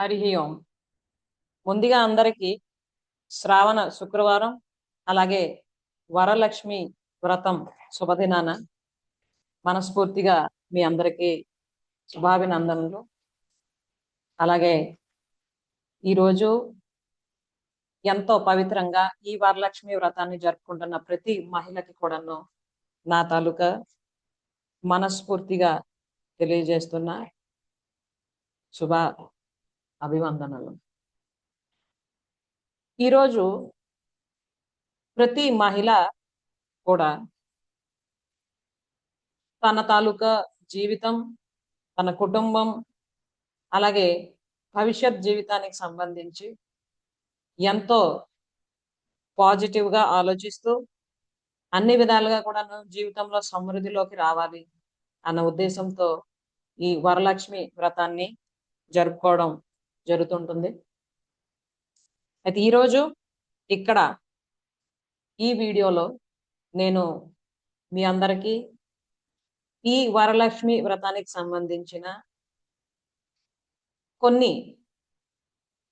హరి ఓం. ముందుగా అందరికీ శ్రావణ శుక్రవారం అలాగే వరలక్ష్మి వ్రతం శుభదినాన మనస్ఫూర్తిగా మీ అందరికీ శుభాభినందనలు. అలాగే ఈరోజు ఎంతో పవిత్రంగా ఈ వరలక్ష్మి వ్రతాన్ని జరుపుకుంటున్న ప్రతి మహిళకి కూడాను నా తాలూకా మనస్ఫూర్తిగా తెలియజేస్తున్న శుభ అభివందనలు. ఈరోజు ప్రతి మహిళ కూడా తన తాలూకా జీవితం, తన కుటుంబం, అలాగే భవిష్యత్ జీవితానికి సంబంధించి ఎంతో పాజిటివ్గా ఆలోచిస్తూ అన్ని విధాలుగా కూడా జీవితంలో సమృద్ధిలోకి రావాలి అన్న ఉద్దేశంతో ఈ వరలక్ష్మి వ్రతాన్ని జరుపుకోవడం జరుగుతుంటుంది. అయితే ఈరోజు ఇక్కడ ఈ వీడియోలో నేను మీ అందరికీ ఈ వరలక్ష్మి వ్రతానికి సంబంధించిన కొన్ని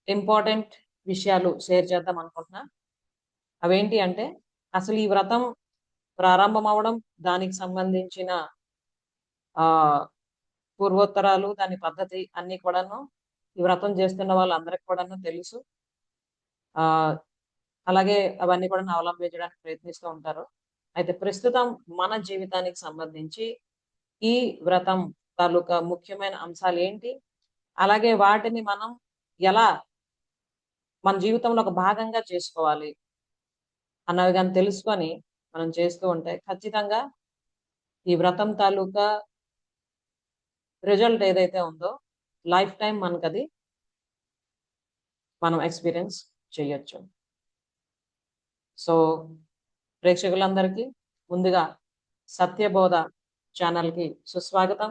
ఇంపార్టెంట్ విషయాలు షేర్ చేద్దాం అనుకుంటున్నా. అవేంటి అంటే, అసలు ఈ వ్రతం ప్రారంభం అవడం, దానికి సంబంధించిన పూర్వోత్తరాలు, దాని పద్ధతి అన్ని కూడాను ఈ వ్రతం చేస్తున్న వాళ్ళందరికి కూడాను తెలుసు. అలాగే అవన్నీ కూడా అవలంబించడానికి ప్రయత్నిస్తూ ఉంటారు. అయితే ప్రస్తుతం మన జీవితానికి సంబంధించి ఈ వ్రతం తాలూకా ముఖ్యమైన అంశాలు ఏంటి, అలాగే వాటిని మనం ఎలా మన జీవితంలో ఒక భాగంగా చేసుకోవాలి అన్నవి కానీ తెలుసుకొని మనం చేస్తూ ఉంటే ఖచ్చితంగా ఈ వ్రతం తాలూకా రిజల్ట్ ఏదైతే ఉందో లైఫ్ టైం మనకు అది మనం ఎక్స్పీరియన్స్ చేయొచ్చు. సో ప్రేక్షకులందరికీ ముందుగా సత్యబోధ ఛానల్కి సుస్వాగతం.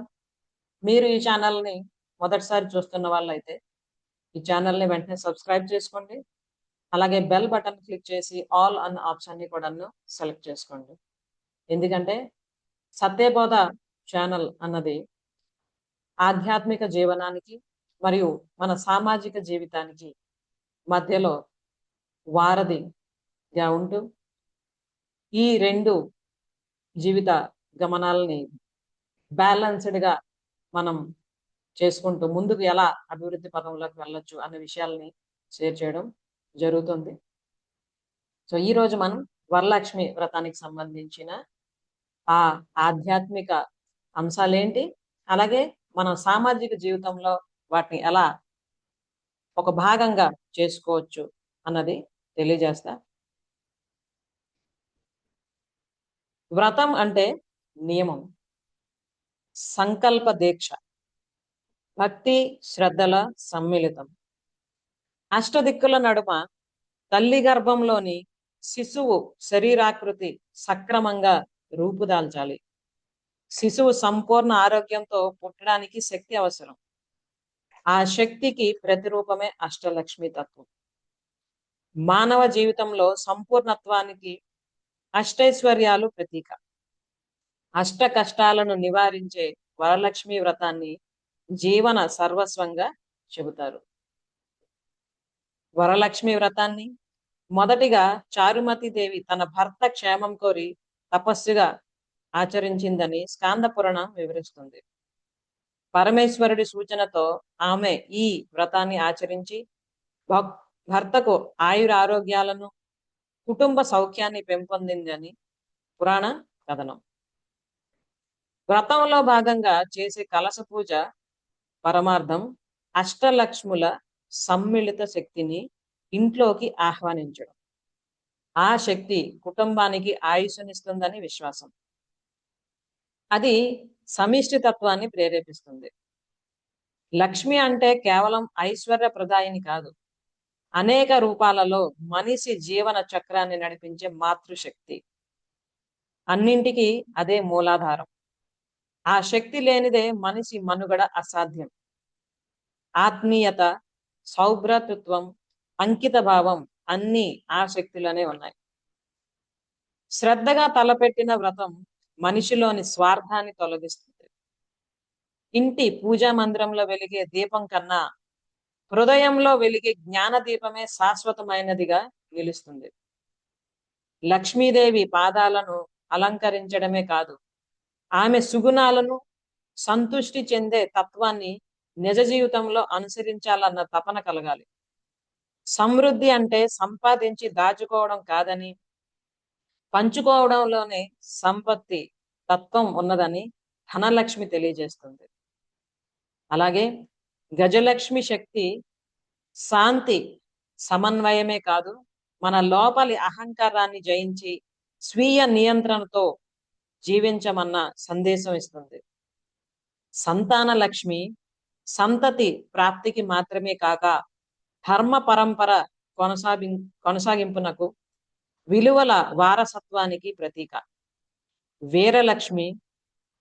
మీరు ఈ ఛానల్ని మొదటిసారి చూస్తున్న వాళ్ళైతే ఈ ఛానల్ని వెంటనే సబ్స్క్రైబ్ చేసుకోండి. అలాగే బెల్ బటన్ క్లిక్ చేసి ఆల్ అన్న ఆప్షన్ని కూడా సెలెక్ట్ చేసుకోండి. ఎందుకంటే సత్యబోధ ఛానల్ అన్నది ఆధ్యాత్మిక జీవనానికి మరియు మన సామాజిక జీవితానికి మధ్యలో వారధిగా ఉంటూ ఈ రెండు జీవిత గమనాలని బ్యాలెన్స్డ్గా మనం చేసుకుంటూ ముందుకు ఎలా అభివృద్ధి పదంలోకి వెళ్ళొచ్చు అనే విషయాల్ని షేర్ చేయడం జరుగుతుంది. సో ఈరోజు మనం వరలక్ష్మి వ్రతానికి సంబంధించిన ఆ ఆధ్యాత్మిక అంశాలేంటి, అలాగే మన సామాజిక జీవితంలో వాటిని ఎలా ఒక భాగంగా చేసుకోవచ్చు అన్నది తెలియజేస్తా. వ్రతం అంటే నియమం, సంకల్ప దీక్ష, భక్తి శ్రద్ధల సమ్మిళితం. అష్టదిక్కుల నడుమ తల్లి గర్భంలోని శిశువు శరీరాకృతి సక్రమంగా రూపుదాల్చాలి. శిశువు సంపూర్ణ ఆరోగ్యంతో పుట్టడానికి శక్తి అవసరం. ఆ శక్తికి ప్రతిరూపమే అష్టలక్ష్మి తత్వం. మానవ జీవితంలో సంపూర్ణత్వానికి అష్టైశ్వర్యాలు ప్రతీక. అష్ట కష్టాలను నివారించే వరలక్ష్మి వ్రతాన్ని జీవన సర్వస్వంగా చెబుతారు. వరలక్ష్మి వ్రతాన్ని మొదటిగా చారుమతి దేవి తన భర్త క్షేమం కోరి తపస్సుగా ఆచరించిందని స్కాంద పురాణం వివరిస్తుంది. పరమేశ్వరుడి సూచనతో ఆమె ఈ వ్రతాన్ని ఆచరించి భర్తకు ఆయురారోగ్యాలను, కుటుంబ సౌఖ్యాన్ని పెంపొందిందని పురాణ కథనం. వ్రతంలో భాగంగా చేసే కలశ పూజ పరమార్థం అష్టలక్ష్ముల సమ్మిళిత శక్తిని ఇంట్లోకి ఆహ్వానించడం. ఆ శక్తి కుటుంబానికి ఆయుష్నిస్తుందని విశ్వాసం. అది సమిష్టి తత్వాన్ని ప్రేరేపిస్తుంది. లక్ష్మి అంటే కేవలం ఐశ్వర్య ప్రదాయిని కాదు, అనేక రూపాలలో మనిషి జీవన చక్రాన్ని నడిపించే మాతృశక్తి. అన్నింటికీ అదే మూలాధారం. ఆ శక్తి లేనిదే మనిషి మనుగడ అసాధ్యం. ఆత్మీయత, సౌభ్రతృత్వం, అంకిత భావం అన్నీ ఆ శక్తిలోనే ఉన్నాయి. శ్రద్ధగా తలపెట్టిన వ్రతం మనిషిలోని స్వార్థాన్ని తొలగిస్తుంది. ఇంటి పూజా మందిరంలో వెలిగే దీపం కన్నా హృదయంలో వెలిగే జ్ఞాన దీపమే శాశ్వతమైనదిగా నిలుస్తుంది. లక్ష్మీదేవి పాదాలను అలంకరించడమే కాదు, ఆమె సుగుణాలను సంతుష్టి చెందే తత్వాన్ని నిజ జీవితంలో అనుసరించాలన్న తపన కలగాలి. సమృద్ధి అంటే సంపాదించి దాచుకోవడం కాదని, పంచుకోవడంలోనే సంపత్తి తత్వం ఉన్నదని ధనలక్ష్మి తెలియజేస్తుంది. అలాగే గజలక్ష్మి శక్తి శాంతి సమన్వయమే కాదు, మన లోపలి అహంకారాన్ని జయించి స్వీయ నియంత్రణతో జీవించమన్న సందేశం ఇస్తుంది. సంతాన లక్ష్మి సంతతి ప్రాప్తికి మాత్రమే కాక ధర్మ పరంపర కొనసాగింపునకు, విలువల వారసత్వానికి ప్రతీక. వీరలక్ష్మి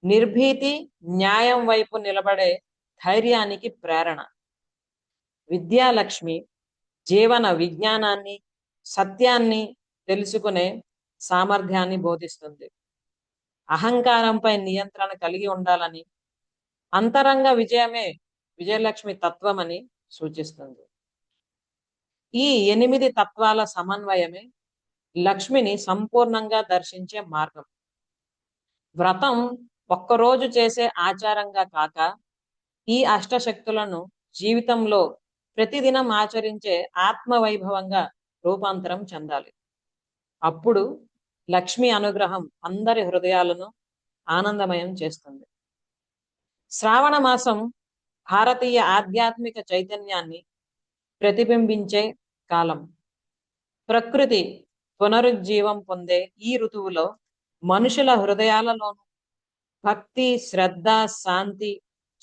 నిర్భీతి న్యాయం వైపు నిలబడే ధైర్యానికి ప్రేరణ. విద్యాలక్ష్మి జీవన విజ్ఞానాన్ని, సత్యాన్ని తెలుసుకునే సామర్థ్యాన్ని బోధిస్తుంది. అహంకారంపై నియంత్రణ కలిగి ఉండాలని, అంతరంగ విజయమే విజయలక్ష్మి తత్వమని సూచిస్తుంది. ఈ 8 తత్వాల సమన్వయమే లక్ష్మిని సంపూర్ణంగా దర్శించే మార్గం. వ్రతం ఒక్కరోజు చేసే ఆచారంగా కాక, ఈ అష్టశక్తులను జీవితంలో ప్రతిదినం ఆచరించే ఆత్మవైభవంగా రూపాంతరం చెందాలి. అప్పుడు లక్ష్మి అనుగ్రహం అందరి హృదయాలను ఆనందమయం చేస్తుంది. శ్రావణ మాసం భారతీయ ఆధ్యాత్మిక చైతన్యాన్ని ప్రతిబింబించే కాలం. ప్రకృతి పునరుజ్జీవం పొందే ఈ ఋతువులో మనుషుల హృదయాలలోనూ భక్తి, శ్రద్ధ, శాంతి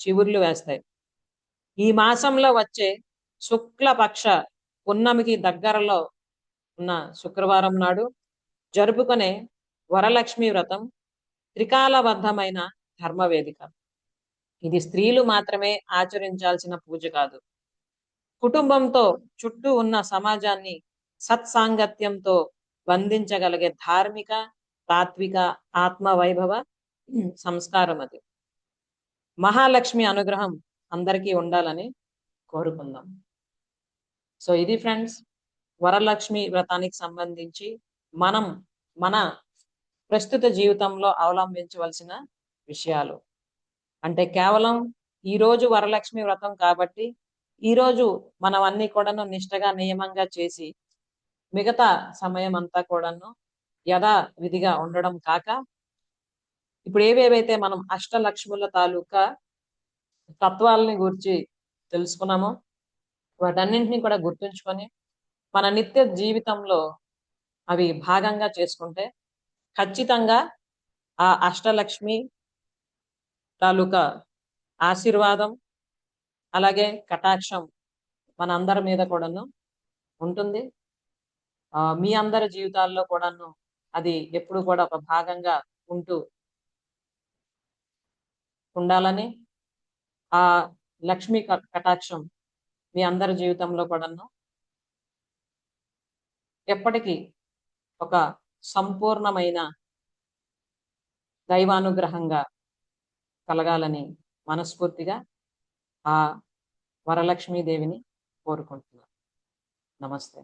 చివుర్లు వేస్తాయి. ఈ మాసంలో వచ్చే శుక్లపక్ష పున్నమికి దగ్గరలో ఉన్న శుక్రవారం నాడు జరుపుకునే వరలక్ష్మి వ్రతం త్రికాలబద్ధమైన ధర్మవేదిక. ఇది స్త్రీలు మాత్రమే ఆచరించాల్సిన పూజ కాదు. కుటుంబంతో, చుట్టూ ఉన్న సమాజాన్ని సత్సాంగత్యంతో బంధించగలిగే ధార్మిక, తాత్విక, ఆత్మవైభవ సంస్కారం అది. మహాలక్ష్మి అనుగ్రహం అందరికీ ఉండాలని కోరుకుందాం. సో ఇది ఫ్రెండ్స్, వరలక్ష్మి వ్రతానికి సంబంధించి మనం మన ప్రస్తుత జీవితంలో అవలంబించవలసిన విషయాలు. అంటే కేవలం ఈరోజు వరలక్ష్మి వ్రతం కాబట్టి ఈరోజు మనం అన్ని కూడాను నిష్టగా, నియమంగా చేసి మిగతా సమయం అంతా కూడాను యథావిధిగా ఉండడం కాక, ఇప్పుడు ఏవేవైతే మనం అష్టలక్ష్ముల తాలూకా తత్వాలని గురించి తెలుసుకున్నామో వాటన్నింటినీ కూడా గుర్తుంచుకొని మన నిత్య జీవితంలో అవి భాగంగా చేసుకుంటే ఖచ్చితంగా ఆ అష్టలక్ష్మి తాలూకా ఆశీర్వాదం అలాగే కటాక్షం మన అందరి మీద కూడాను ఉంటుంది. మీ అందరి జీవితాల్లో కూడాను అది ఎప్పుడు కూడా ఒక భాగంగా ఉంటూ ఉండాలని, ఆ లక్ష్మీ కటాక్షం మీ అందరి జీవితంలో కూడాను ఎప్పటికీ ఒక సంపూర్ణమైన దైవానుగ్రహంగా కలగాలని మనస్ఫూర్తిగా ఆ వరలక్ష్మీదేవిని కోరుకుంటున్నాను. నమస్తే.